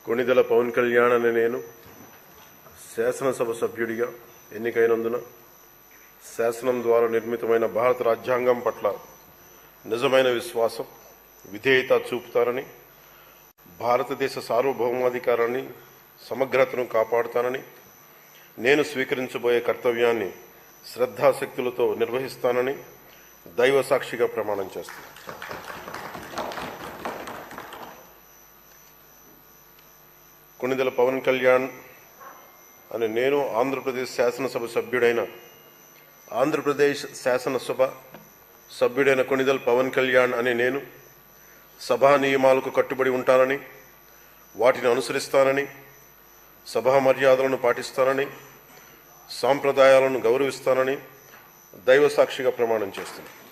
కొణిదెల పవన్ కళ్యాణ్ అనే నేను శాసనసభ సభ్యుడిగా ఎన్నికైనందున శాసనం ద్వారా నిర్మితమైన భారత రాజ్యాంగం పట్ల నిజమైన విశ్వాసం, విధేయత చూపుతానని, భారతదేశ సార్వభౌమాధికారాన్ని, సమగ్రతను కాపాడుతానని, నేను స్వీకరించబోయే కర్తవ్యాన్ని శ్రద్ధాశక్తులతో నిర్వహిస్తానని దైవ సాక్షిగా ప్రమాణం చేస్తాను. కొణిదెల పవన్ కళ్యాణ్ అనే నేను ఆంధ్రప్రదేశ్ శాసనసభ సభ్యుడైన కొణిదెల పవన్ కళ్యాణ్ అనే నేను సభా నియమాలకు కట్టుబడి ఉంటానని, వాటిని అనుసరిస్తానని, సభా మర్యాదలను పాటిస్తానని, సాంప్రదాయాలను గౌరవిస్తానని దైవ సాక్షిగా ప్రమాణం చేస్తున్నాను.